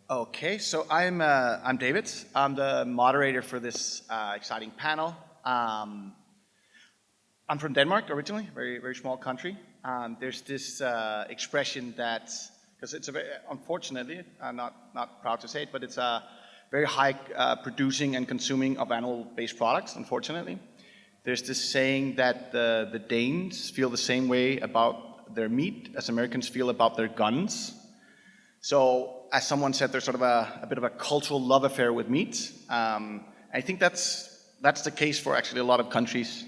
Okay, so I'm David. I'm the moderator for this exciting panel. I'm from Denmark originally, very small country. There's this expression that, because it's a very, unfortunately, I'm not proud to say it, but it's a very high producing and consuming of animal-based products, unfortunately. There's this saying that the Danes feel the same way about their meat as Americans feel about their guns. So, as someone said, there's sort of a bit of a cultural love affair with meat. I think that's the case for actually a lot of countries.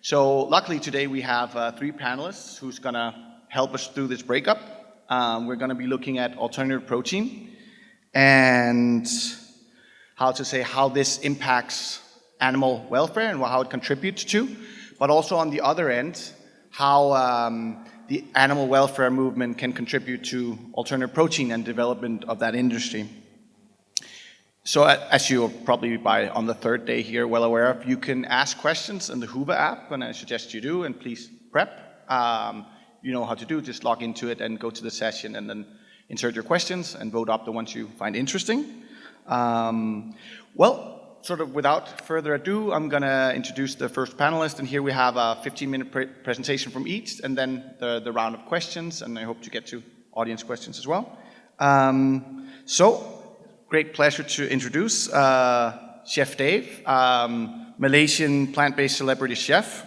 So, luckily today we have 3 panelists who's gonna help us through this breakup. We're gonna be looking at alternative protein and how this impacts animal welfare and how it contributes to, but also on the other end, how the animal welfare movement can contribute to alternative protein and development of that industry. So as you're probably on the 3rd day here well aware of, you can ask questions in the Hoover app, and I suggest you do, and please prep. You know how to do, just log into it and go to the session and then insert your questions and vote up the ones you find interesting. Well, sort of without further ado, I'm going to introduce the first panelist, and here we have a 15-minute presentation from each, and then the round of questions, and I hope to get to audience questions as well. So, great pleasure to introduce Chef Dave, Malaysian plant-based celebrity chef.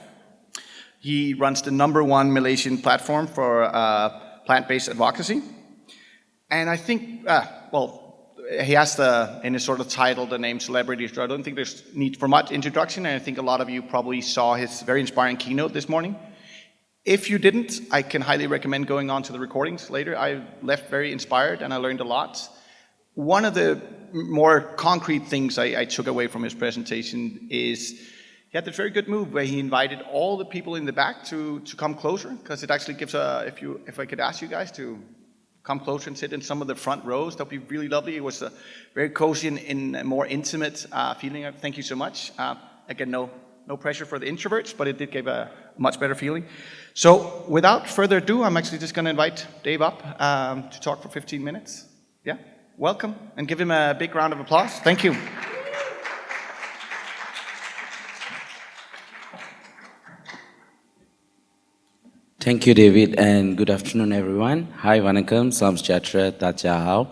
He runs the #1 Malaysian platform for plant-based advocacy, and I think, he has in his sort of title, the name celebrity, so I don't think there's need for much introduction, and I think a lot of you probably saw his very inspiring keynote this morning. If you didn't, I can highly recommend going on to the recordings later. I left very inspired and I learned a lot. One of the more concrete things I took away from his presentation is he had this very good move where he invited all the people in the back to come closer, because it actually gives if I could ask you guys to come closer and sit in some of the front rows. That would be really lovely. It was a very cozy and a more intimate feeling. Thank you so much. Again, no pressure for the introverts, but it did give a much better feeling. So without further ado, I'm actually just going to invite Dave up to talk for 15 minutes. Yeah, welcome, and give him a big round of applause. Thank you. Thank you, David, and good afternoon, everyone. Hi, Vanakkam, Salam Sejahtera, Tajahau.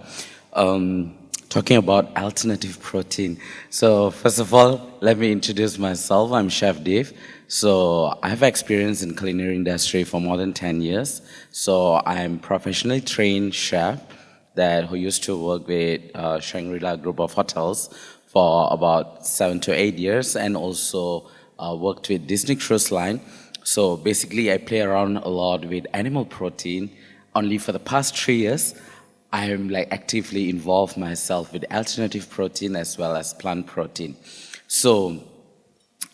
Talking about alternative protein. So, first of all, let me introduce myself. I'm Chef Dave. So, I have experience in culinary industry for more than 10 years. So, I'm professionally trained chef who used to work with Shangri-La Group of Hotels for about 7 to 8 years, and also worked with Disney Cruise Line. So basically, I play around a lot with animal protein. Only for the past 3 years, I am actively involved myself with alternative protein as well as plant protein. So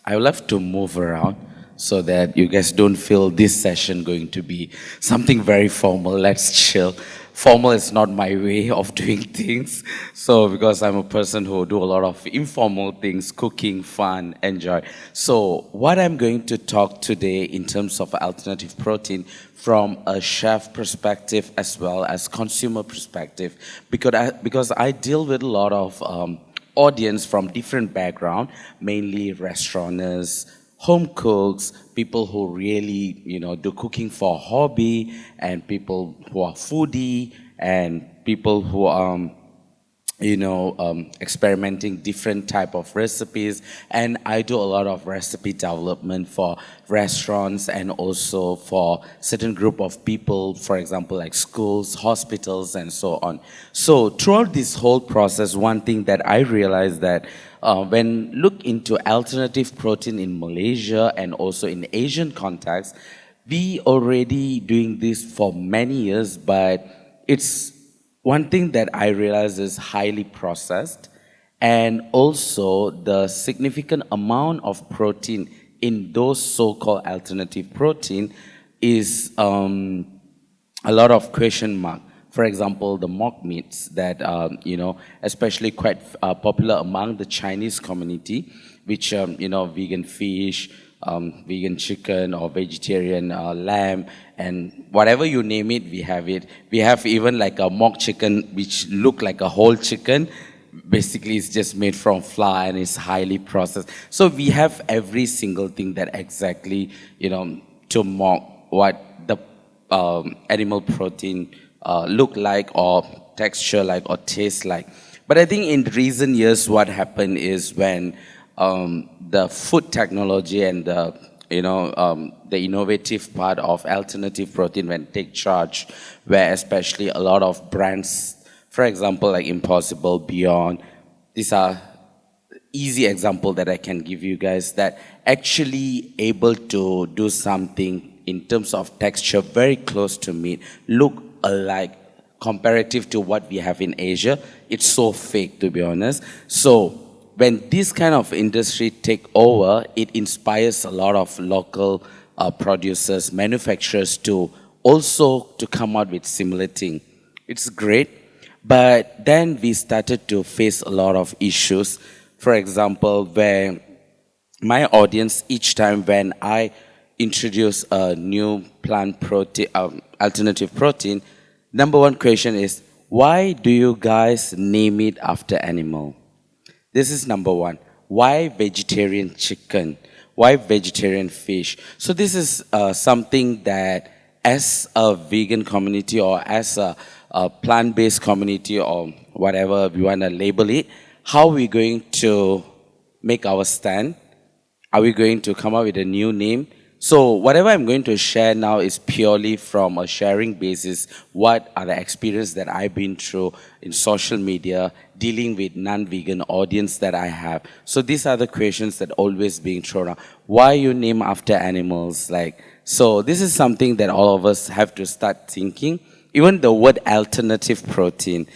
I would love to move around so that you guys don't feel this session going to be something very formal. Let's chill. Formal is not my way of doing things. So because I'm a person who do a lot of informal things, cooking, fun, enjoy. So what I'm going to talk today in terms of alternative protein from a chef perspective as well as consumer perspective, because I deal with a lot of audience from different background, mainly restaurateurs, home cooks, people who really, do cooking for hobby, and people who are foodie, and people who are, experimenting different type of recipes. And I do a lot of recipe development for restaurants and also for certain group of people, for example, like schools, hospitals, and so on. So throughout this whole process, one thing that I realized that when look into alternative protein in Malaysia and also in Asian context, we already doing this for many years, but it's one thing that I realize is highly processed, and also the significant amount of protein in those so-called alternative protein is a lot of question mark. For example, the mock meats that, especially quite popular among the Chinese community, which, vegan fish, vegan chicken or vegetarian lamb, and whatever you name it, we have it. We have even like a mock chicken, which look like a whole chicken. Basically, it's just made from flour and it's highly processed. So we have every single thing that exactly, to mock what the animal protein look like or texture like or taste like. But I think in recent years, what happened is when the food technology and the innovative part of alternative protein when take charge, where especially a lot of brands, for example, like Impossible, Beyond, these are easy example that I can give you guys that actually able to do something in terms of texture very close to meat, look alike comparative to what we have in Asia. It's so fake, to be honest. So when this kind of industry take over, it inspires a lot of local producers, manufacturers to also to come out with similar thing. It's great, but then we started to face a lot of issues. For example, where my audience, each time when I introduce a new plant protein, alternative protein, number one question is, why do you guys name it after animal? This is number one. Why vegetarian chicken? Why vegetarian fish? So this is something that as a vegan community or as a plant-based community or whatever we want to label it, how are we going to make our stand? Are we going to come up with a new name? So whatever I'm going to share now is purely from a sharing basis. What are the experiences that I've been through in social media, dealing with non-vegan audience that I have. So these are the questions that always being thrown out. Why you name after animals? So this is something that all of us have to start thinking. Even the word alternative protein,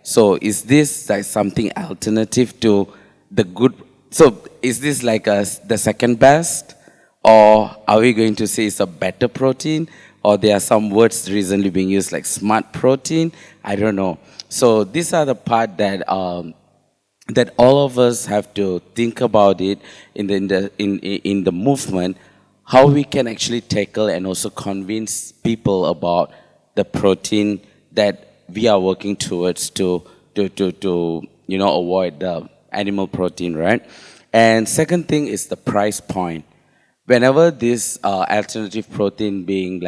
so is this like something alternative to the good? So is this like the second best? Or are we going to say it's a better protein? Or there are some words recently being used like smart protein? I don't know. So these are the part that that all of us have to think about it in the movement, how we can actually tackle and also convince people about the protein that we are working towards to avoid the animal protein, right? And second thing is the price point. Whenever this alternative protein being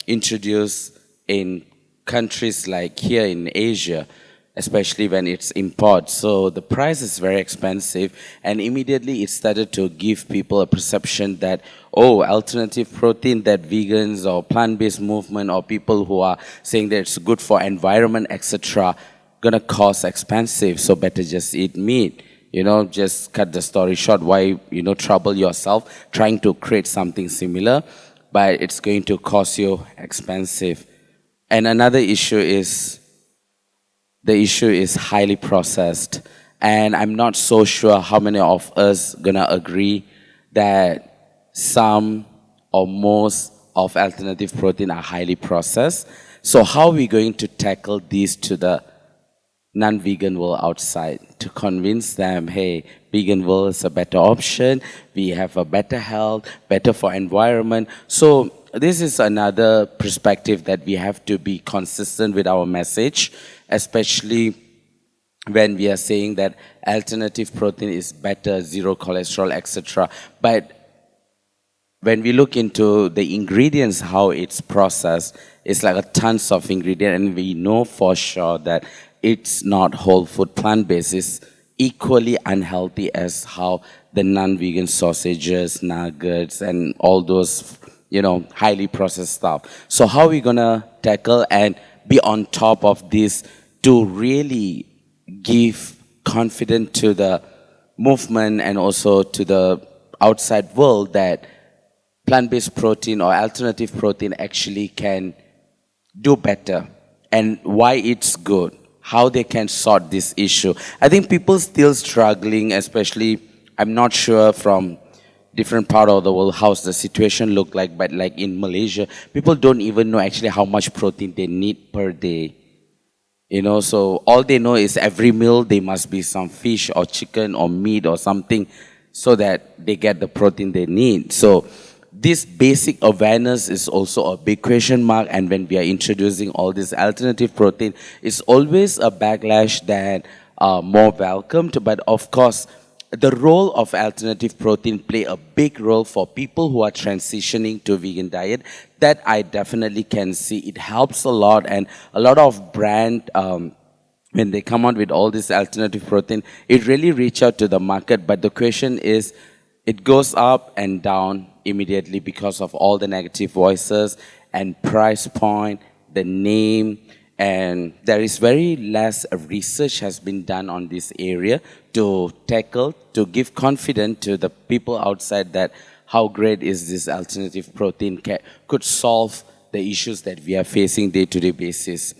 introduced in countries like here in Asia, especially when it's import, so the price is very expensive, and immediately it started to give people a perception that, oh, alternative protein that vegans or plant-based movement or people who are saying that it's good for environment, etc., gonna cost expensive, so better just eat meat. Just cut the story short. Why, trouble yourself trying to create something similar, but it's going to cost you expensive. And another issue is, the issue is highly processed. And I'm not so sure how many of us gonna agree that some or most of alternative protein are highly processed. So how are we going to tackle these to the non-vegan world outside to convince them, hey, vegan world is a better option, we have a better health, better for environment. So this is another perspective that we have to be consistent with our message, especially when we are saying that alternative protein is better, zero cholesterol, etc. But when we look into the ingredients, how it's processed, it's like a tons of ingredients, and we know for sure that it's not whole food plant-based. It's equally unhealthy as how the non-vegan sausages, nuggets, and all those, highly processed stuff. So how are we gonna tackle and be on top of this to really give confidence to the movement and also to the outside world that plant-based protein or alternative protein actually can do better, and why it's good, how they can sort this issue. I think people still struggling, especially, I'm not sure from different part of the world how the situation look like, but like in Malaysia, people don't even know actually how much protein they need per day. So all they know is every meal there must be some fish or chicken or meat or something. so that they get the protein they need. So this basic awareness is also a big question mark, and when we are introducing all this alternative protein, it's always a backlash that more welcomed. But of course, the role of alternative protein play a big role for people who are transitioning to vegan diet. That I definitely can see. It helps a lot, and a lot of brand when they come out with all this alternative protein, it really reach out to the market. But the question is, it goes up and down immediately because of all the negative voices and price point, the name, and there is very less research has been done on this area to tackle, to give confidence to the people outside that how great is this alternative protein could solve the issues that we are facing day-to-day basis.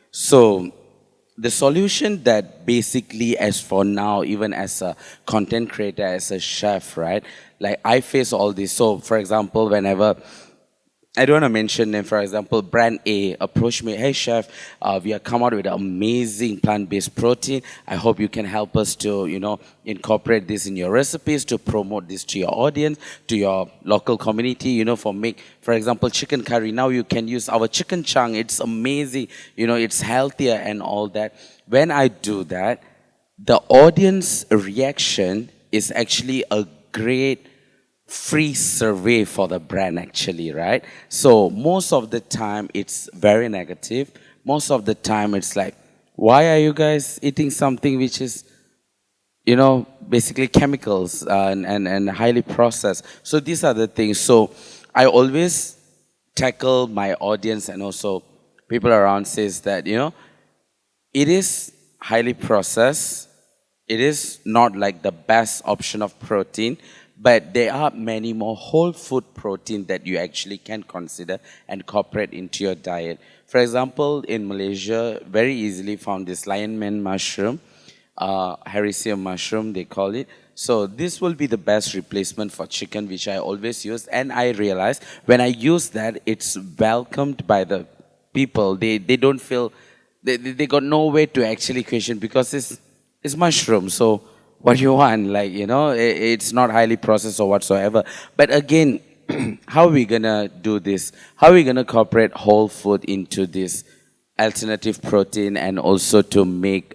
So the solution that basically, as for now, even as a content creator, as a chef, right? Like I face all this. So for example, whenever, I don't want to mention name, for example, brand A approached me, hey chef, we have come out with amazing plant-based protein. I hope you can help us to, incorporate this in your recipes, to promote this to your audience, to your local community, for example, chicken curry. Now you can use our chicken chunk. It's amazing. It's healthier and all that. When I do that, the audience reaction is actually a great free survey for the brand actually, right? So most of the time it's very negative. Most of the time it's like, why are you guys eating something which is, basically chemicals and highly processed? So these are the things. So I always tackle my audience and also people around says that, it is highly processed. It is not like the best option of protein, but there are many more whole food protein that you actually can consider and incorporate into your diet. For example, in Malaysia, very easily found this lion mane mushroom, hericium mushroom, they call it. So this will be the best replacement for chicken, which I always use. And I realized when I use that, it's welcomed by the people. They don't feel, they got no way to actually question because it's mushroom. So what you want, it's not highly processed or whatsoever. But again, how are we gonna do this? How are we gonna incorporate whole food into this alternative protein and also to make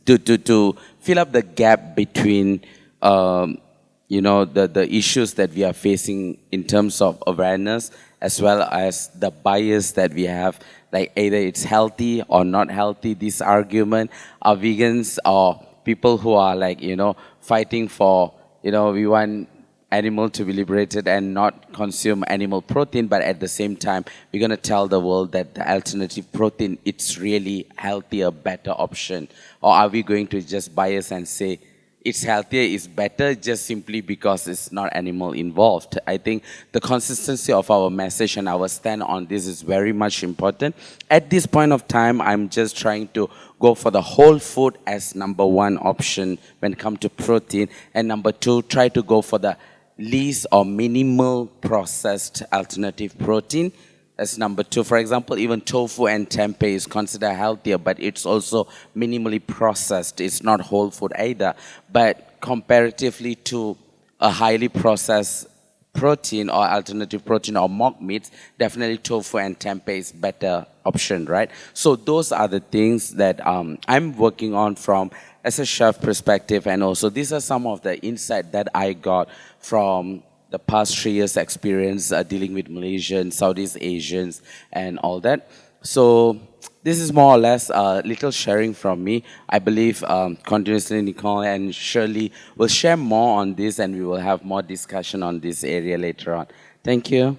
to fill up the gap between the issues that we are facing in terms of awareness as well as the bias that we have, like either it's healthy or not healthy. This argument, are vegans or people who are fighting for, we want animal to be liberated and not consume animal protein, but at the same time, we're going to tell the world that the alternative protein, it's really healthier, better option. Or are we going to just bias and say it's healthier, it's better, just simply because it's not animal involved? I think the consistency of our message and our stand on this is very much important. At this point of time, I'm just trying to go for the whole food as number one option when it comes to protein. And number two, try to go for the least or minimal processed alternative protein. That's number two. For example, even tofu and tempeh is considered healthier, but it's also minimally processed. It's not whole food either. But comparatively to a highly processed protein or alternative protein or mock meats, definitely tofu and tempeh is better option, right? So those are the things that I'm working on from as a chef perspective, and also these are some of the insight that I got from the past 3 years experience dealing with Malaysians, Southeast Asians, and all that. So this is more or less a little sharing from me. I believe continuously Nicole and Shirley will share more on this, and we will have more discussion on this area later on. Thank you.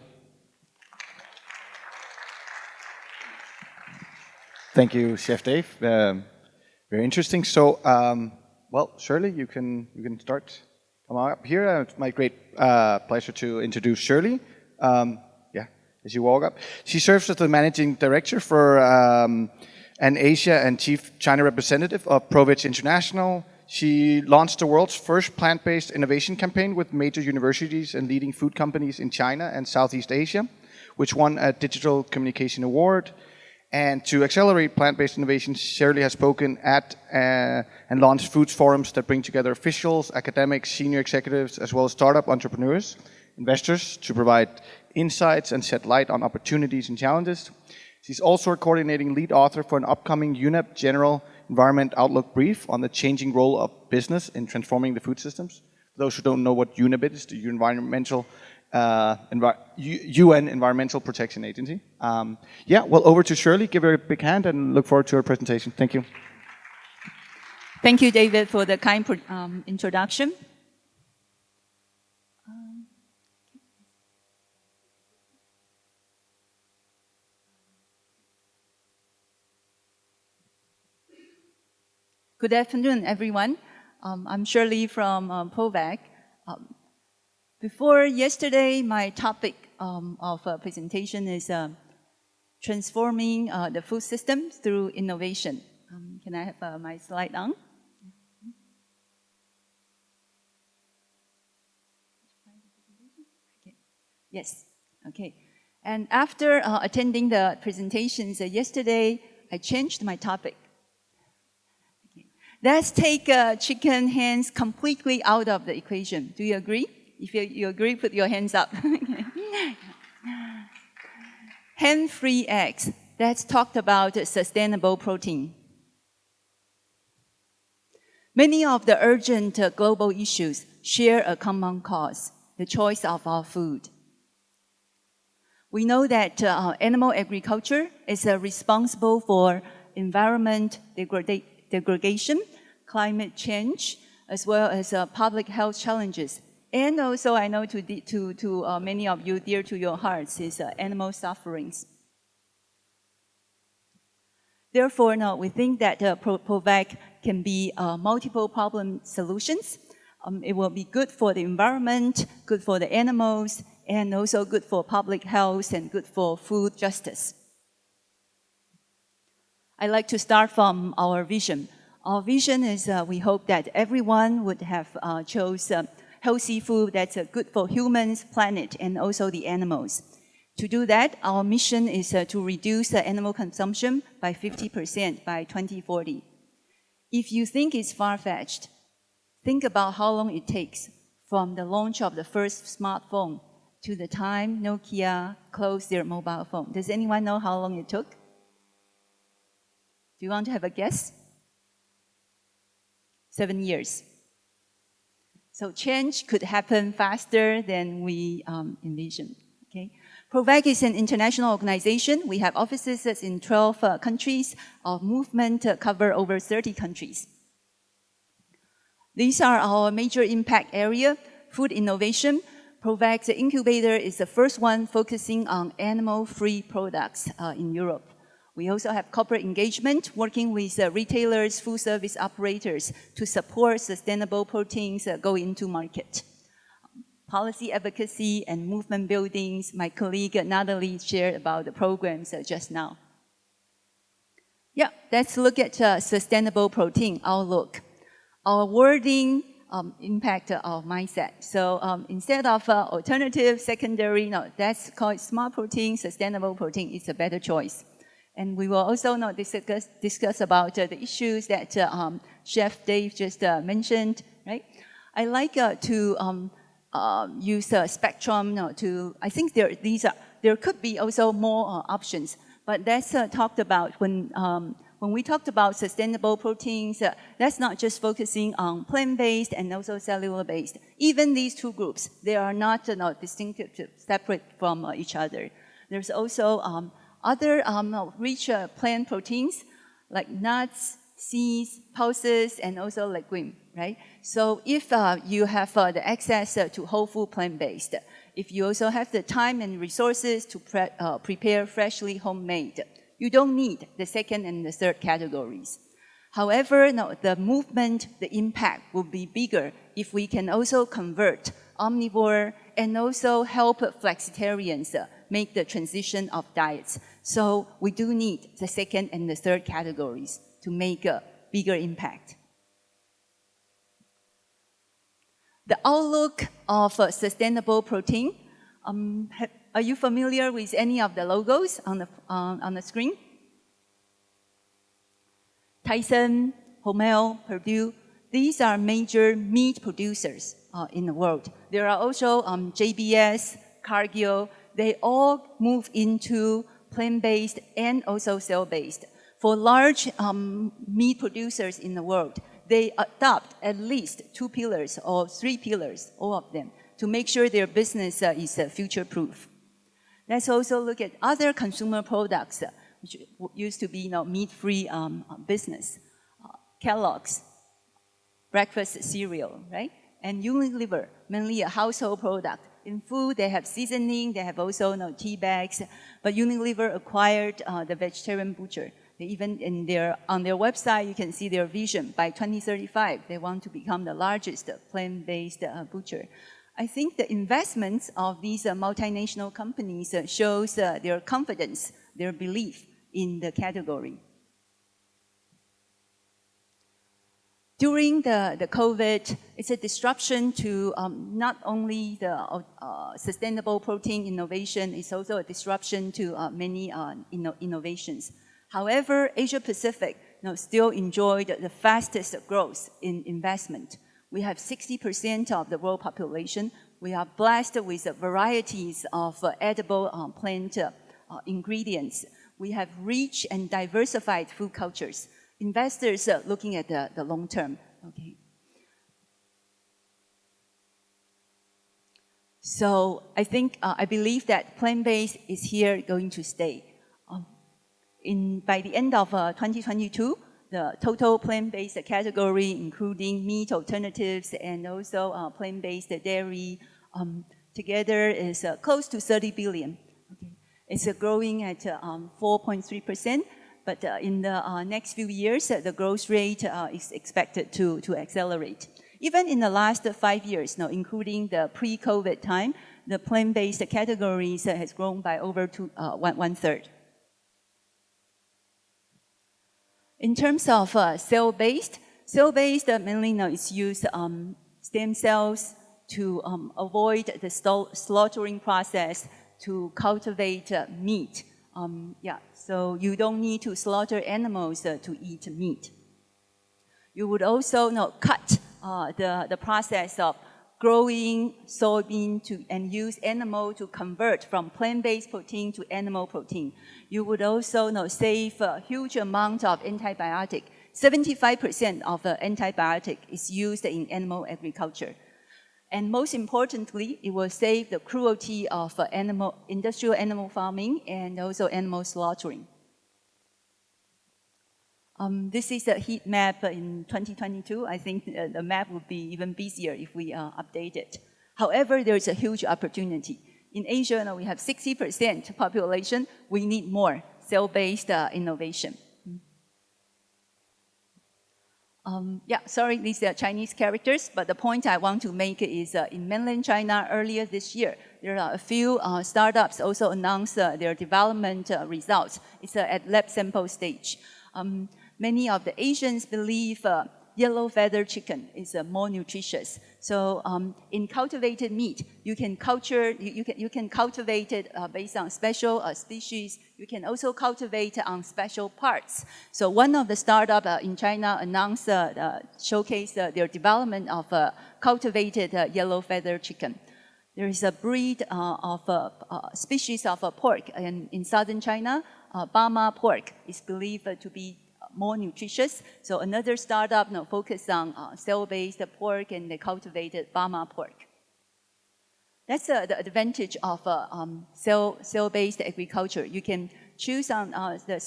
Thank you, Chef Dave. Very interesting. So, well, Shirley, you can start. Come on up here. It's my great pleasure to introduce Shirley. As you walk up. She serves as the managing director for an Asia and chief China representative of ProVeg International. She launched the world's first plant-based innovation campaign with major universities and leading food companies in China and Southeast Asia, which won a Digital Communication Award. And to accelerate plant-based innovation, Shirley has spoken at and launched foods forums that bring together officials, academics, senior executives, as well as startup entrepreneurs, investors, to provide insights and shed light on opportunities and challenges. She's also a coordinating lead author for an upcoming UNEP General Environment Outlook brief on the changing role of business in transforming the food systems. For those who don't know what UNEP is, the UN Environmental Protection Agency. Well, over to Shirley. Give her a big hand and look forward to her presentation. Thank you. Thank you, David, for the kind introduction. Good afternoon, everyone. I'm Shirley from ProVeg. Before yesterday, my topic of presentation is transforming the food system through innovation. Can I have my slide on? Okay. Yes, okay. And after attending the presentations yesterday, I changed my topic. Let's take chicken hens completely out of the equation. Do you agree? If you agree, put your hands up. Hen-free eggs. Let's talk about sustainable protein. Many of the urgent global issues share a common cause, the choice of our food. We know that animal agriculture is responsible for environment degradation, climate change, as well as public health challenges. And also, I know to many of you, dear to your hearts, is animal sufferings. Therefore, now we think that ProVeg can be multiple problem solutions. It will be good for the environment, good for the animals, and also good for public health and good for food justice. I'd like to start from our vision. Our vision is we hope that everyone would have chose healthy food that's good for humans, planet, and also the animals. To do that, our mission is to reduce animal consumption by 50% by 2040. If you think it's far-fetched, think about how long it takes from the launch of the first smartphone to the time Nokia closed their mobile phone. Does anyone know how long it took? Do you want to have a guess? 7 years. So change could happen faster than we envision. Okay? ProVeg is an international organization. We have offices in 12 countries. Our movement covers over 30 countries. These are our major impact area. Food innovation. ProVeg's incubator is the first one focusing on animal-free products in Europe. We also have corporate engagement, working with retailers, food service operators to support sustainable proteins going into market. Policy advocacy and movement buildings. My colleague Natalie shared about the programs just now. Yeah, let's look at sustainable protein outlook. Our wording impact our mindset. So instead of alternative, secondary, no, that's called smart protein, sustainable protein. It's a better choice. And we will also discuss about the issues that Chef Dave just mentioned, right? I like to use a spectrum I think there could be also more options, but that's talked about when we talked about sustainable proteins, that's not just focusing on plant-based and also cellular-based. Even these two groups, they are not distinctive, separate from each other. There's also other rich plant proteins like nuts, seeds, pulses, and also legume, right? So if you have the access to whole food plant-based, if you also have the time and resources to prepare freshly homemade, you don't need the second and the third categories. However, the movement, the impact will be bigger if we can also convert omnivore and also help flexitarians make the transition of diets. So we do need the second and the third categories to make a bigger impact. The outlook of sustainable protein. Are you familiar with any of the logos on the screen? Tyson, Hormel, Purdue, these are major meat producers in the world. There are also JBS, Cargill, they all move into plant-based and also cell-based. For large meat producers in the world, they adopt at least 2 pillars or 3 pillars, all of them, to make sure their business is future-proof. Let's also look at other consumer products, which used to be meat-free business. Kellogg's, breakfast cereal, right? And Unilever, mainly a household product. In food, they have seasoning, they have also tea bags, but Unilever acquired the vegetarian butcher. They even on their website, you can see their vision. By 2035, they want to become the largest plant-based butcher. I think the investments of these multinational companies shows their confidence, their belief in the category. During the COVID, it's a disruption to not only the sustainable protein innovation, it's also a disruption to many innovations. However, Asia Pacific still enjoyed the fastest growth in investment. We have 60% of the world population. We are blessed with varieties of edible plant ingredients. We have rich and diversified food cultures. Investors are looking at the long term. Okay. So I believe that plant-based is here going to stay. By the end of 2022, the total plant-based category, including meat alternatives and also plant-based dairy, together is close to 30 billion. Okay. It's growing at 4.3%, but in the next few years, the growth rate is expected to accelerate. Even in the last 5 years, including the pre-COVID time, the plant-based categories has grown by over one-third. In terms of cell-based mainly is used stem cells to avoid the slaughtering process to cultivate meat. So you don't need to slaughter animals to eat meat. You would also cut the process of growing soybean and use animal to convert from plant-based protein to animal protein. You would also save a huge amount of antibiotic. 75% of the antibiotic is used in animal agriculture. And most importantly, it will save the cruelty of industrial animal farming and also animal slaughtering. This is a heat map in 2022. I think the map would be even busier if we update it. However, there is a huge opportunity. In Asia, we have 60% population. We need more cell-based innovation. Sorry, these are Chinese characters, but the point I want to make is in mainland China earlier this year, there are a few startups also announced their development results. It's at lab sample stage. Many of the Asians believe yellow feather chicken is more nutritious. So in cultivated meat, you can cultivate it based on special species. You can also cultivate on special parts. So one of the startups in China announced, showcased their development of cultivated yellow feather chicken. There is a breed of species of pork in southern China. Bama pork is believed to be more nutritious. So another startup focused on cell-based pork and the cultivated Bama pork. That's the advantage of cell-based agriculture. You can choose on the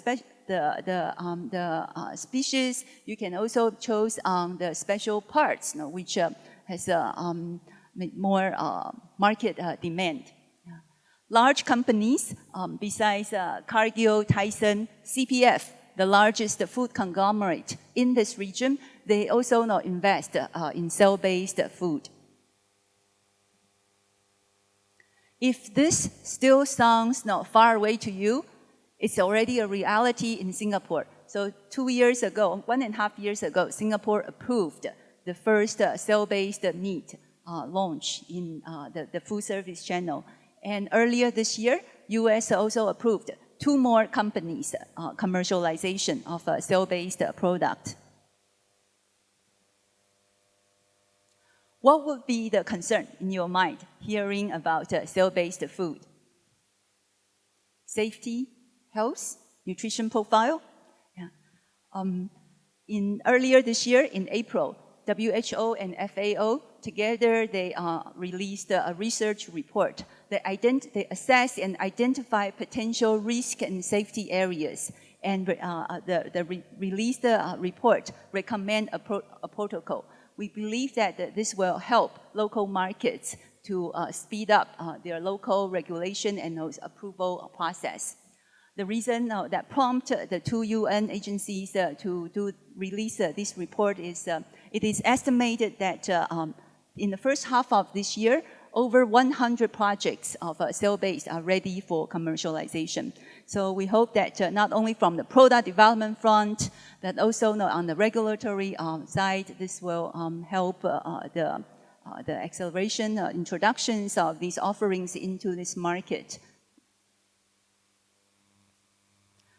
species. You can also choose on the special parts, which has more market demand. Large companies, besides Cargill, Tyson, CPF, the largest food conglomerate in this region, they also invest in cell-based food. If this still sounds far away to you, it's already a reality in Singapore. So 2 years ago, 1.5 years ago, Singapore approved the first cell-based meat launch in the food service channel. And earlier this year, US also approved 2 more companies commercialization of a cell-based product. What would be the concern in your mind hearing about cell-based food? Safety, health, nutrition profile? Yeah. Earlier this year, in April, WHO and FAO, together they released a research report. They assess and identify potential risk and safety areas, and released report recommend a protocol. We believe that this will help local markets to speed up their local regulation and approval process. The reason that prompted the 2 UN agencies to release this report is it is estimated that in the first half of this year, over 100 projects of cell-based are ready for commercialization. So we hope that not only from the product development front, but also on the regulatory side, this will help the acceleration, introductions of these offerings into this market.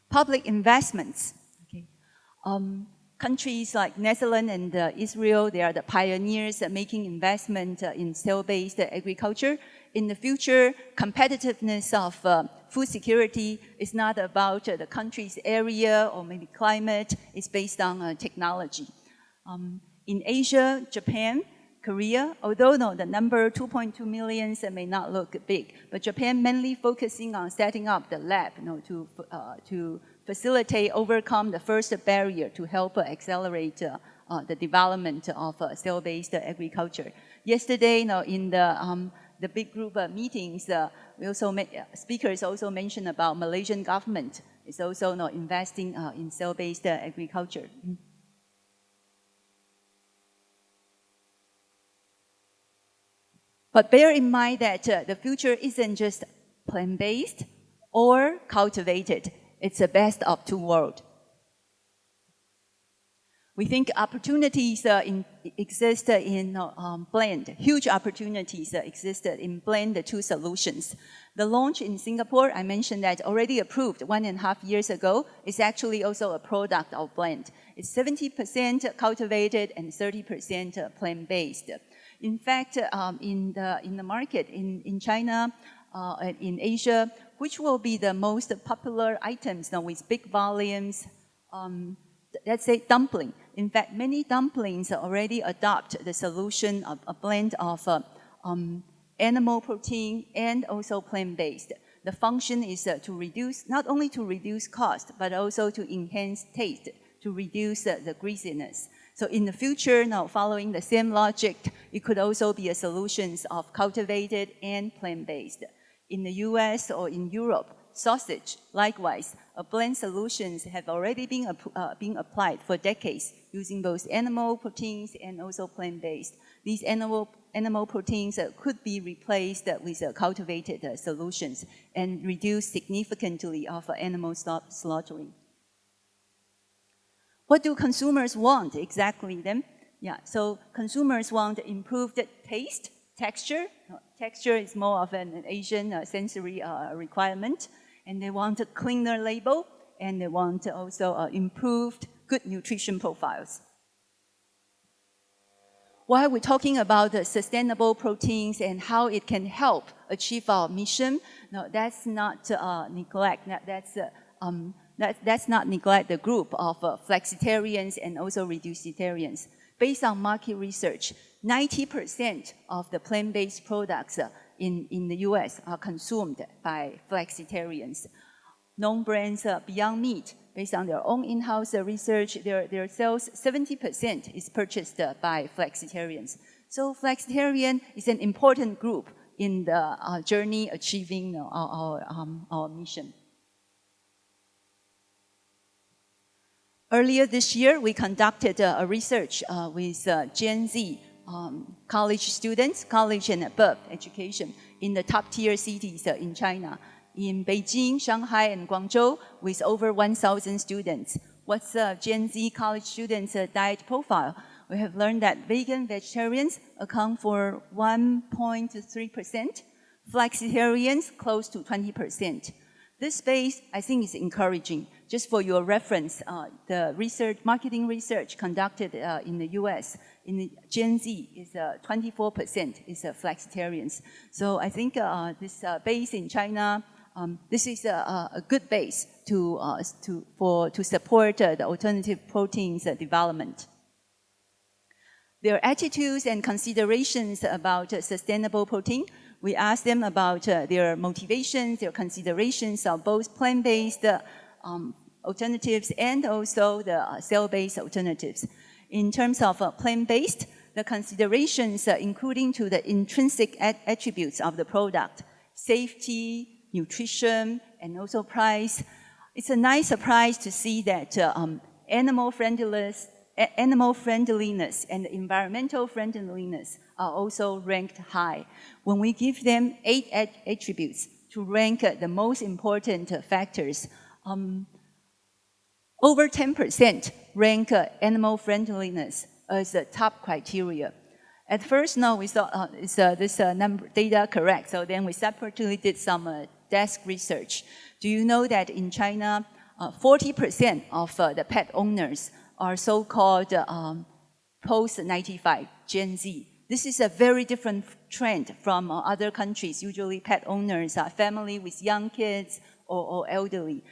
Public investments. Okay. Countries like Netherlands and Israel, they are the pioneers making investment in cell-based agriculture. In the future, competitiveness of food security is not about the country's area or maybe climate, it's based on technology. In Asia, Japan, Korea, although the number 2.2 million may not look big, but Japan mainly focusing on setting up the lab to facilitate, overcome the first barrier to help accelerate the development of cell-based agriculture. Yesterday, in the big group meetings, speakers also mentioned about Malaysian government is also investing in cell-based agriculture. But bear in mind that the future isn't just plant-based or cultivated. It's the best of 2 worlds. We think opportunities exist in blend. Huge opportunities existed in blend the 2 solutions. The launch in Singapore, I mentioned that already approved 1.5 years ago, is actually also a product of blend. It's 70% cultivated and 30% plant-based. In fact, in the market, in China, in Asia, which will be the most popular items now with big volumes, let's say dumpling. In fact, many dumplings already adopt the solution of a blend of animal protein and also plant-based. The function is to reduce, not only to reduce cost, but also to enhance taste, to reduce the greasiness. So in the future, now following the same logic, it could also be a solutions of cultivated and plant-based. In the US or in Europe, sausage, likewise, blend solutions have already been applied for decades using both animal proteins and also plant-based. These animal proteins could be replaced with cultivated solutions and reduce significantly of animal slaughtering. What do consumers want exactly then? Yeah, so consumers want improved taste, texture. Texture is more of an Asian sensory requirement. And they want a cleaner label, and they want also improved good nutrition profiles. While we're talking about the sustainable proteins and how it can help achieve our mission, no, that's not neglect. That's not neglect the group of flexitarians and also reducitarians. Based on market research, 90% of the plant-based products in the US are consumed by flexitarians. Known brands Beyond Meat, based on their own in-house research, their sales, 70% is purchased by flexitarians. So flexitarian is an important group in the journey achieving our mission. Earlier this year, we conducted a research with Gen Z college students, college and above education in the top-tier cities in China. In Beijing, Shanghai, and Guangzhou, with over 1,000 students. What's Gen Z college students' diet profile? We have learned that vegan vegetarians account for 1.3%, flexitarians close to 20%. This space, I think, is encouraging. Just for your reference, the marketing research conducted in the US, in the Gen Z, is 24% is flexitarians. So I think this base in China, this is a good base to support the alternative proteins development. Their attitudes and considerations about sustainable protein, we asked them about their motivations, their considerations of both plant-based alternatives and also the cell-based alternatives. In terms of plant-based, the considerations including to the intrinsic attributes of the product, safety, nutrition, and also price. It's a nice surprise to see that animal friendliness and environmental friendliness are also ranked high. When we give them 8 attributes to rank the most important factors, over 10% rank animal friendliness as the top criteria. At first, no, we thought, is this data correct? So then we separately did some desk research. Do you know that in China, 40% of the pet owners are so-called post-95, Gen Z. This is a very different trend from other countries. Usually pet owners are family with young kids or elderly.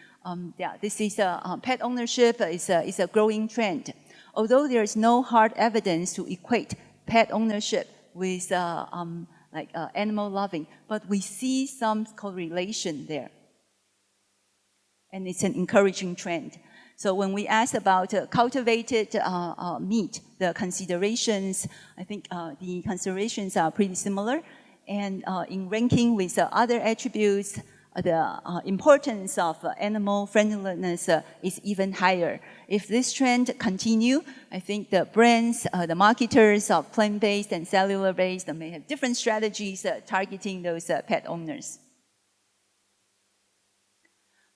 This is pet ownership is a growing trend. Although there is no hard evidence to equate pet ownership with animal loving, but we see some correlation there. And it's an encouraging trend. So when we ask about cultivated meat, the considerations, I think the considerations are pretty similar. And in ranking with other attributes, the importance of animal friendliness is even higher. If this trend continue, I think the brands, the marketers of plant-based and cellular-based may have different strategies targeting those pet owners.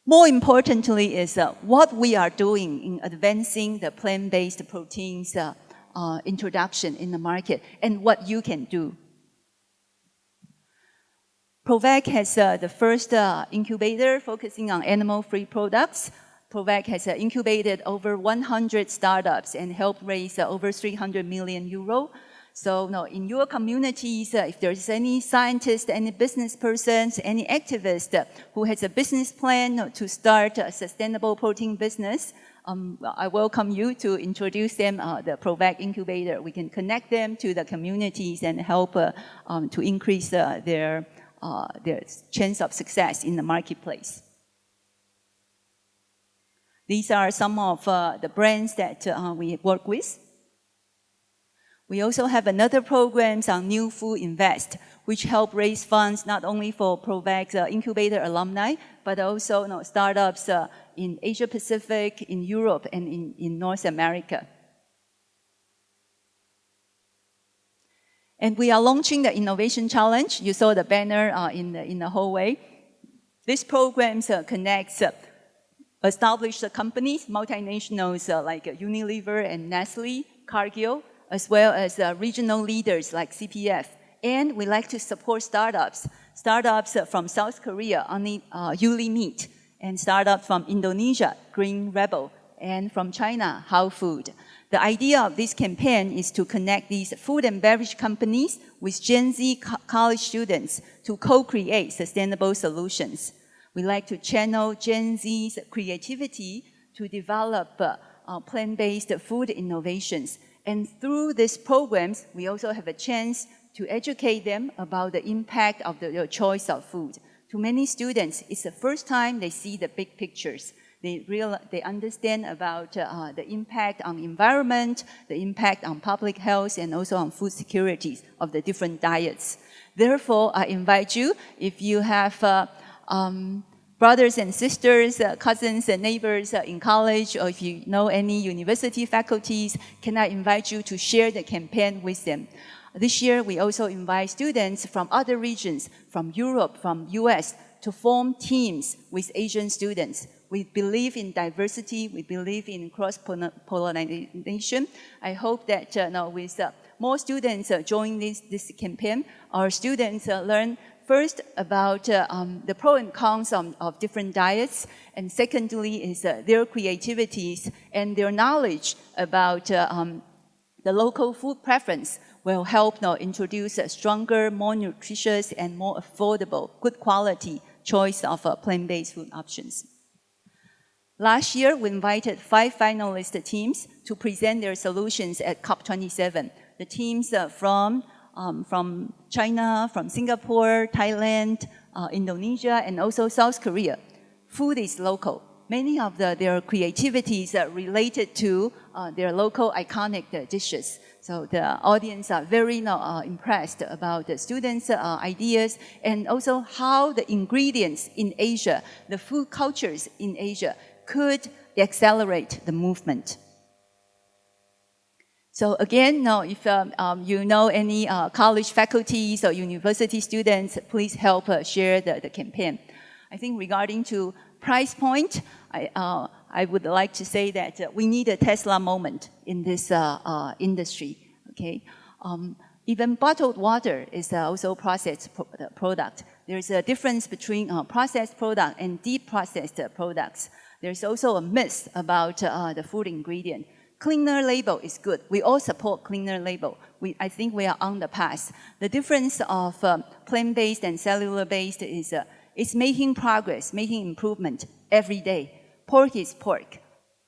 More importantly is what we are doing in advancing the plant-based proteins introduction in the market and what you can do. ProVeg has the first incubator focusing on animal-free products. ProVeg has incubated over 100 startups and helped raise over 300 million euro. So in your communities, if there's any scientist, any business persons, any activist who has a business plan to start a sustainable protein business, I welcome you to introduce them the ProVeg incubator. We can connect them to the communities and help to increase their chance of success in the marketplace. These are some of the brands that we work with. We also have another programs on New Food Invest, which help raise funds not only for ProVeg's incubator alumni, but also startups in Asia Pacific, in Europe, and in North America. And we are launching the Innovation Challenge. You saw the banner in the hallway. This program connects established companies, multinationals like Unilever and Nestle, Cargill, as well as regional leaders like CPF. And we like to support startups. Startups from South Korea, Yuli Meat, and startups from Indonesia, Green Rebel, and from China, How Food. The idea of this campaign is to connect these food and beverage companies with Gen Z college students to co-create sustainable solutions. We like to channel Gen Z's creativity to develop plant-based food innovations. And through these programs, we also have a chance to educate them about the impact of their choice of food. To many students, it's the first time they see the big pictures. They understand about the impact on the environment, the impact on public health, and also on food security of the different diets. Therefore, I invite you, if you have brothers and sisters, cousins and neighbors in college, or if you know any university faculties, can I invite you to share the campaign with them? This year, we also invite students from other regions, from Europe, from US, to form teams with Asian students. We believe in diversity. We believe in cross-pollination. I hope that with more students join this campaign, our students learn first about the pros and cons of different diets, and secondly is their creativities and their knowledge about the local food preference will help introduce a stronger, more nutritious, and more affordable, good quality choice of plant-based food options. Last year, we invited 5 finalist teams to present their solutions at COP27. The teams from China, from Singapore, Thailand, Indonesia, and also South Korea. Food is local. Many of their creativities are related to their local iconic dishes. So the audience are very impressed about the students' ideas and also how the ingredients in Asia, the food cultures in Asia, could accelerate the movement. So again, if you know any college faculties or university students, please help share the campaign. I think regarding to price point, I would like to say that we need a Tesla moment in this industry. Okay, even bottled water is also processed product. There's a difference between processed product and deep processed products. There's also a myth about the food ingredient. Cleaner label is good. We all support cleaner label. I think we are on the path. The difference of plant-based and cellular-based is it's making progress, making improvement every day. Pork is pork.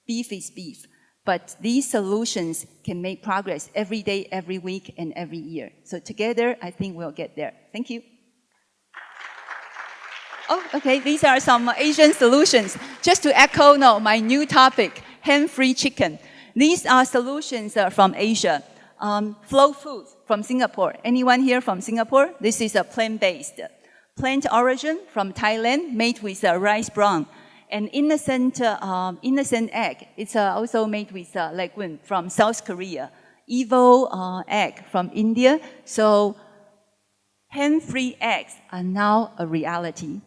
Beef is beef. But these solutions can make progress every day, every week, and every year. So together, I think we'll get there. Thank you. Oh, okay, these are some Asian solutions. Just to echo my new topic, hand-free chicken. These are solutions from Asia. Flow Foods from Singapore. Anyone here from Singapore? This is a plant-based. Plant origin from Thailand, made with rice bran. An innocent egg. It's also made with legume from South Korea. Evil egg from India. So hand-free eggs are now a reality.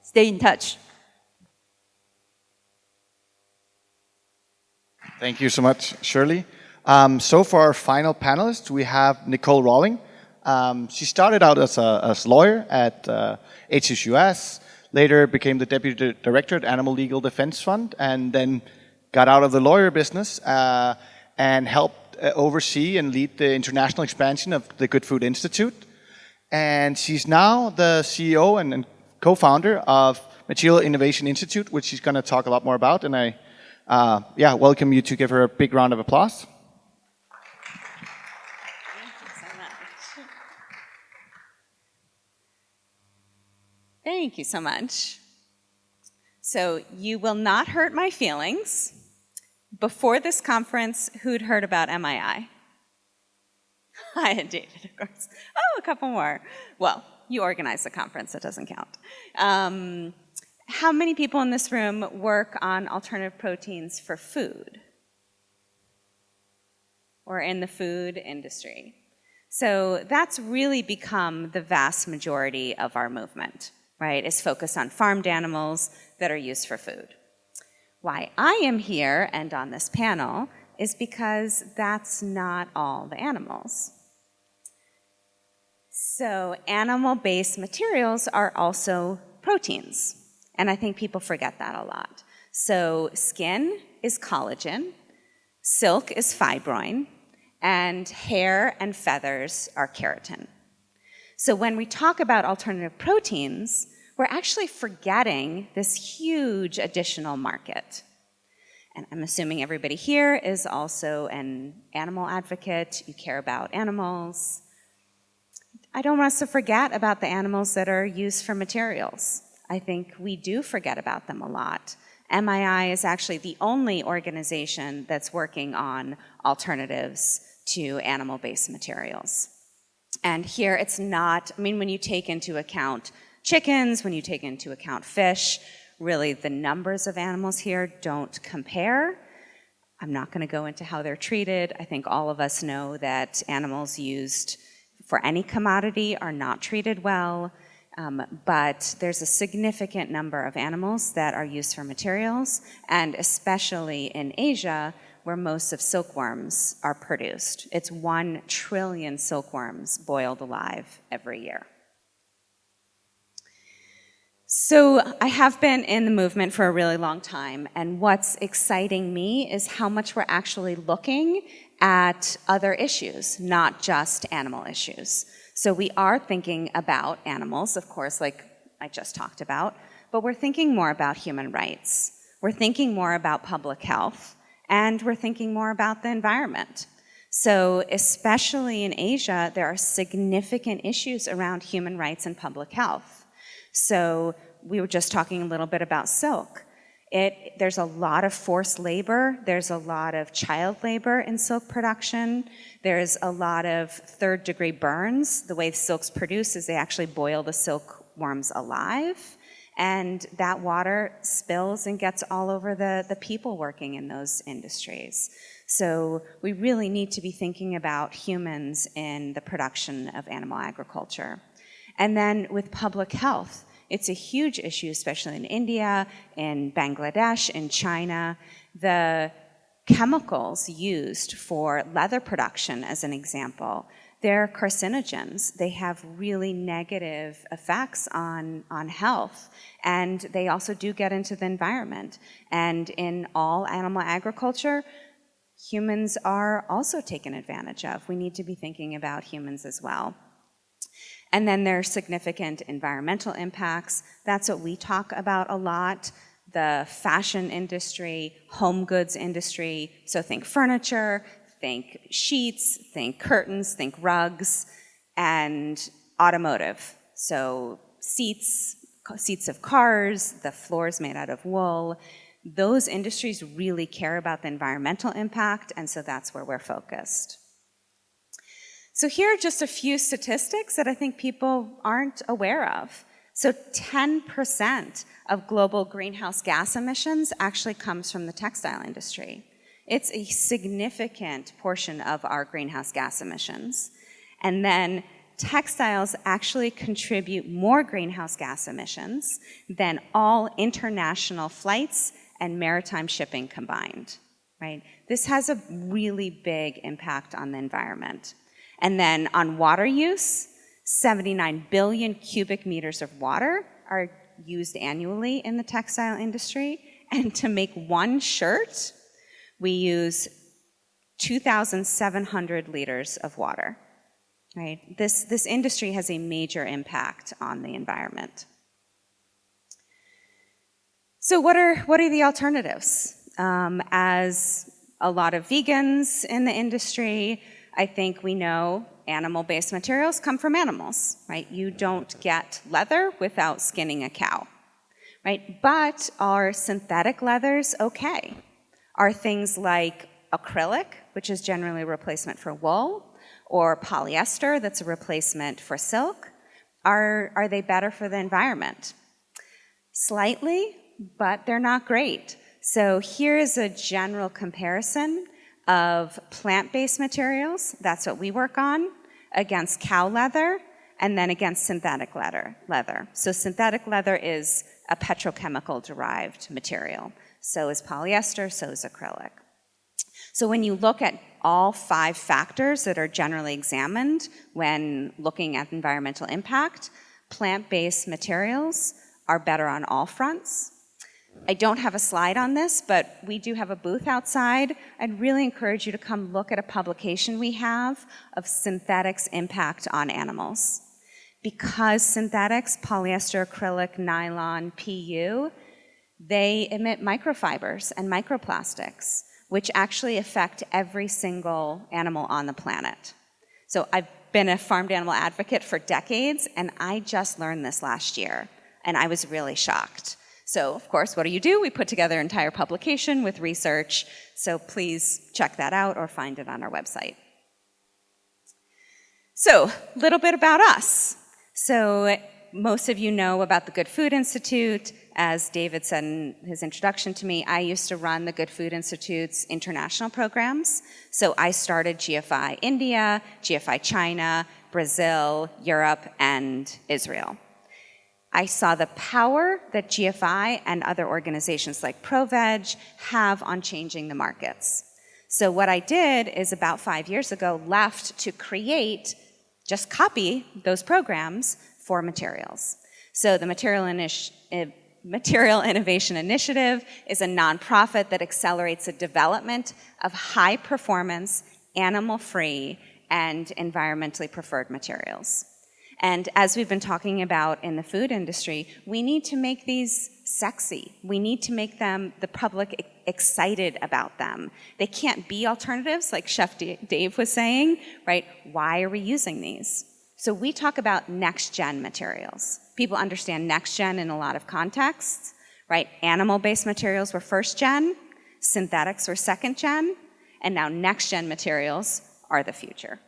Stay in touch. Thank you so much, Shirley. So for our final panelist, we have Nicole Rawling. She started out as a lawyer at HSUS, later became the deputy director at Animal Legal Defense Fund, and then got out of the lawyer business and helped oversee and lead the international expansion of the Good Food Institute. And she's now the CEO and co-founder of Material Innovation Institute, which she's going to talk a lot more about. And I welcome you to give her a big round of applause. Thank you so much. So you will not hurt my feelings. Before this conference, who'd heard about MII? I had dated, of course. Oh, a couple more. Well, you organized the conference, that doesn't count. How many people in this room work on alternative proteins for food? Or in the food industry? So that's really become the vast majority of our movement, right? Is focused on farmed animals that are used for food. Why I am here and on this panel is because that's not all the animals. So animal-based materials are also proteins. And I think people forget that a lot. So skin is collagen, silk is fibrin, and hair and feathers are keratin. So when we talk about alternative proteins, we're actually forgetting this huge additional market. And I'm assuming everybody here is also an animal advocate. You care about animals. I don't want us to forget about the animals that are used for materials. I think we do forget about them a lot. MII is actually the only organization that's working on alternatives to animal-based materials. And here it's not, I mean, when you take into account chickens, when you take into account fish, really the numbers of animals here don't compare. I'm not going to go into how they're treated. I think all of us know that animals used for any commodity are not treated well, but there's a significant number of animals that are used for materials, and especially in Asia, where most of silkworms are produced. It's 1 trillion silkworms boiled alive every year. So I have been in the movement for a really long time, and what's exciting me is how much we're actually looking at other issues, not just animal issues. So we are thinking about animals, of course, like I just talked about, but we're thinking more about human rights. We're thinking more about public health, and we're thinking more about the environment. So especially in Asia, there are significant issues around human rights and public health. So we were just talking a little bit about silk. There's a lot of forced labor. There's a lot of child labor in silk production. There's a lot of third-degree burns. The way silk's produced is they actually boil the silkworms alive, and that water spills and gets all over the people working in those industries. So we really need to be thinking about humans in the production of animal agriculture. And then with public health, it's a huge issue, especially in India, in Bangladesh, in China. The chemicals used for leather production, as an example, they're carcinogens. They have really negative effects on health, and they also do get into the environment. And in all animal agriculture, humans are also taken advantage of. We need to be thinking about humans as well. And then there are significant environmental impacts. That's what we talk about a lot. The fashion industry, home goods industry, so think furniture, think sheets, think curtains, think rugs, and automotive. So seats of cars, the floors made out of wool. Those industries really care about the environmental impact, and so that's where we're focused. So here are just a few statistics that I think people aren't aware of. So 10% of global greenhouse gas emissions actually comes from the textile industry. It's a significant portion of our greenhouse gas emissions. And then textiles actually contribute more greenhouse gas emissions than all international flights and maritime shipping combined, right? This has a really big impact on the environment. And then on water use, 79 billion cubic meters of water are used annually in the textile industry. And to make one shirt, we use 2,700 liters of water, right? This industry has a major impact on the environment. So what are the alternatives? As a lot of vegans in the industry, I think we know animal-based materials come from animals, right? You don't get leather without skinning a cow, right? But are synthetic leathers okay? Are things like acrylic, which is generally a replacement for wool, or polyester, that's a replacement for silk, are they better for the environment? Slightly, but they're not great. So here is a general comparison of plant-based materials, that's what we work on, against cow leather, and then against synthetic leather. So synthetic leather is a petrochemical-derived material. So is polyester, so is acrylic. So when you look at all 5 factors that are generally examined when looking at environmental impact, plant-based materials are better on all fronts. I don't have a slide on this, but we do have a booth outside. I'd really encourage you to come look at a publication we have of synthetics' impact on animals. Because synthetics, polyester, acrylic, nylon, PU, they emit microfibers and microplastics, which actually affect every single animal on the planet. So I've been a farmed animal advocate for decades, and I just learned this last year, and I was really shocked. So, of course, what do? We put together an entire publication with research, so please check that out or find it on our website. So, a little bit about us. So, most of you know about the Good Food Institute. As David said in his introduction to me, I used to run the Good Food Institute's international programs. So I started GFI India, GFI China, Brazil, Europe, and Israel. I saw the power that GFI and other organizations like ProVeg have on changing the markets. So what I did is about 5 years ago left to copy those programs for materials. So the Material Innovation Initiative is a nonprofit that accelerates the development of high-performance, animal-free, and environmentally preferred materials. And as we've been talking about in the food industry, we need to make these sexy. We need to make them, the public, excited about them. They can't be alternatives, like Chef Dave was saying, right? Why are we using these? So we talk about next-gen materials. People understand next-gen in a lot of contexts, right? Animal-based materials were first-gen, synthetics were second-gen, and now next-gen materials are the future.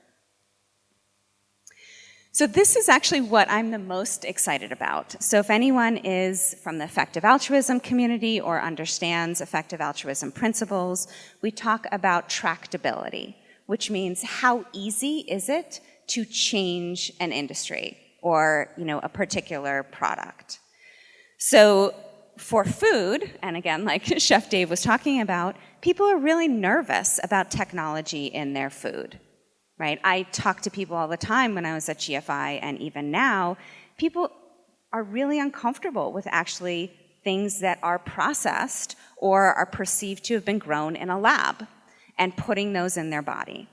So this is actually what I'm the most excited about. So if anyone is from the effective altruism community or understands effective altruism principles, we talk about tractability, which means how easy is it to change an industry or, a particular product. So for food, and again, like Chef Dave was talking about, people are really nervous about technology in their food. Right? I talk to people all the time when I was at GFI, and even now, people are really uncomfortable with actually things that are processed or are perceived to have been grown in a lab and putting those in their body.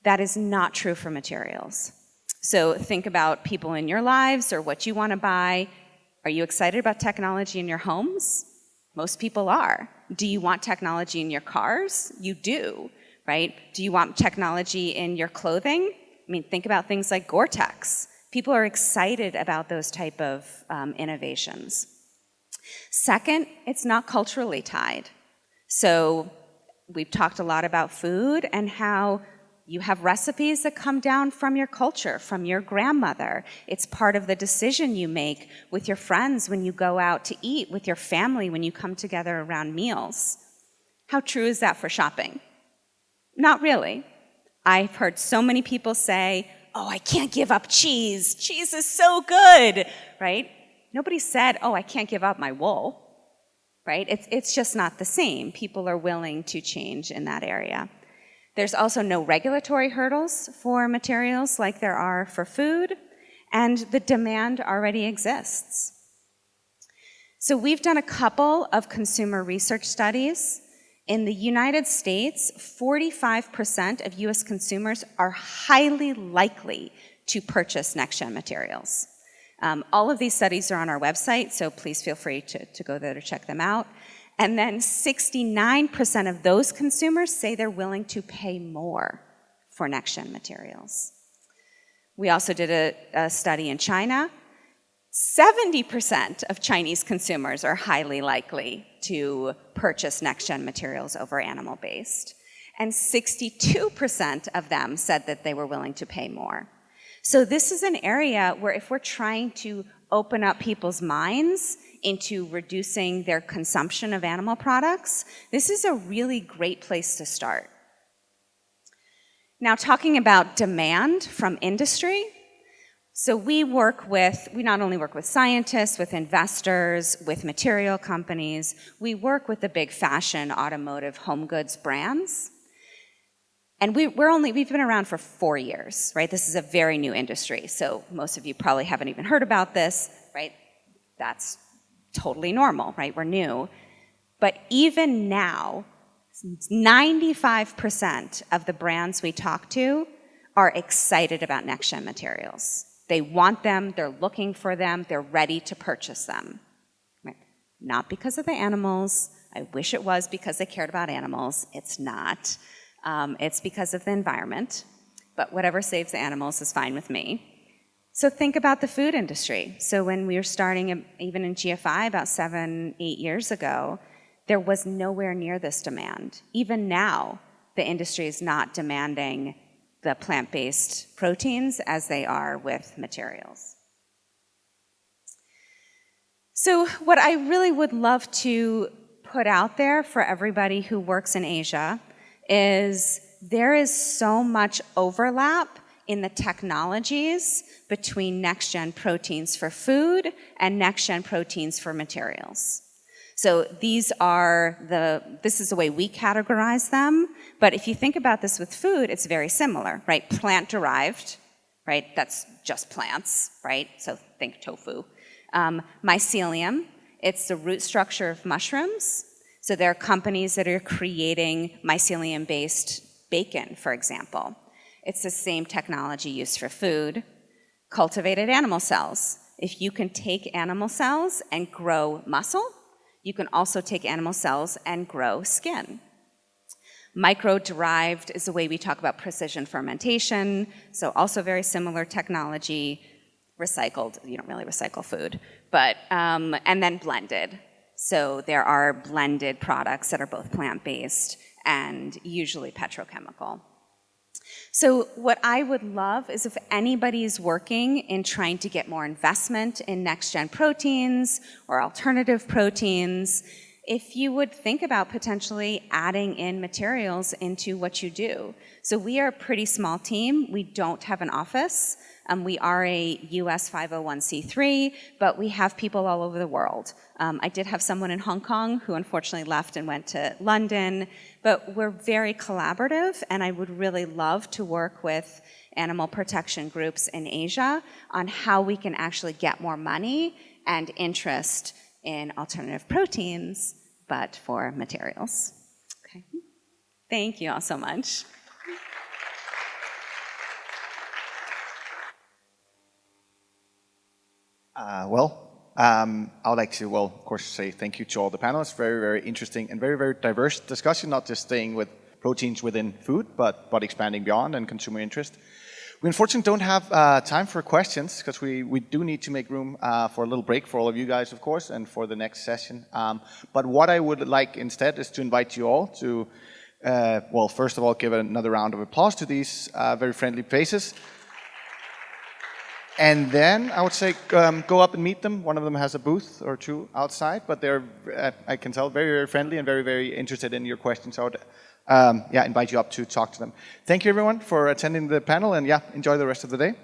That is not true for materials. So think about people in your lives or what you want to buy. Are you excited about technology in your homes? Most people are. Do you want technology in your cars? You do. Right? Do you want technology in your clothing? Think about things like Gore-Tex. People are excited about those type of innovations. Second, it's not culturally tied. So we've talked a lot about food and how you have recipes that come down from your culture, from your grandmother. It's part of the decision you make with your friends when you go out to eat, with your family when you come together around meals. How true is that for shopping? Not really. I've heard so many people say, oh, I can't give up cheese. Cheese is so good, right? Nobody said, oh, I can't give up my wool, right? It's just not the same. People are willing to change in that area. There's also no regulatory hurdles for materials like there are for food, and the demand already exists. So we've done a couple of consumer research studies. In the United States, 45% of US consumers are highly likely to purchase next-gen materials. All of these studies are on our website, so please feel free to go there to check them out. And then 69% of those consumers say they're willing to pay more for next-gen materials. We also did a study in China. 70% of Chinese consumers are highly likely to purchase next-gen materials over animal-based. And 62% of them said that they were willing to pay more. So this is an area where if we're trying to open up people's minds into reducing their consumption of animal products, this is a really great place to start. Now, talking about demand from industry, so we not only work with scientists, with investors, with material companies, we work with the big fashion, automotive, home goods brands. And we've been around for 4 years, right? This is a very new industry, so most of you probably haven't even heard about this, right? That's totally normal, right? We're new. But even now, 95% of the brands we talk to are excited about next-gen materials. They want them, they're looking for them, they're ready to purchase them. Right? Not because of the animals. I wish it was because they cared about animals. It's not. It's because of the environment. But whatever saves the animals is fine with me. So think about the food industry. So when we were starting, even in GFI about 7-8 years ago, there was nowhere near this demand. Even now, the industry is not demanding the plant-based proteins as they are with materials. So what I really would love to put out there for everybody who works in Asia is there is so much overlap in the technologies between next-gen proteins for food and next-gen proteins for materials. So this is the way we categorize them, but if you think about this with food, it's very similar, right? Plant-derived, right? That's just plants, right? So think tofu. Mycelium, it's the root structure of mushrooms. So there are companies that are creating mycelium-based bacon, for example. It's the same technology used for food. Cultivated animal cells. If you can take animal cells and grow muscle, you can also take animal cells and grow skin. Micro-derived is the way we talk about precision fermentation, so also very similar technology. Recycled, you don't really recycle food, but, and then blended. So there are blended products that are both plant-based and usually petrochemical. So what I would love is if anybody's working in trying to get more investment in next-gen proteins or alternative proteins, if you would think about potentially adding in materials into what you do. So we are a pretty small team. We don't have an office. We are a US 501c3, but we have people all over the world. I did have someone in Hong Kong who unfortunately left and went to London, but we're very collaborative, and I would really love to work with animal protection groups in Asia on how we can actually get more money and interest in alternative proteins, but for materials. Okay. Thank you all so much. I would like to, of course, say thank you to all the panelists. Very, very interesting and very, very diverse discussion, not just staying with proteins within food, but expanding beyond and consumer interest. We unfortunately don't have time for questions because we do need to make room for a little break for all of you guys, of course, and for the next session. But what I would like instead is to invite you all to, first of all, give another round of applause to these very friendly faces. And then I would say go up and meet them. One of them has a booth or two outside, but they're, I can tell, very, very friendly and very, very interested in your questions. So I would invite you up to talk to them. Thank you, everyone, for attending the panel, and enjoy the rest of the day.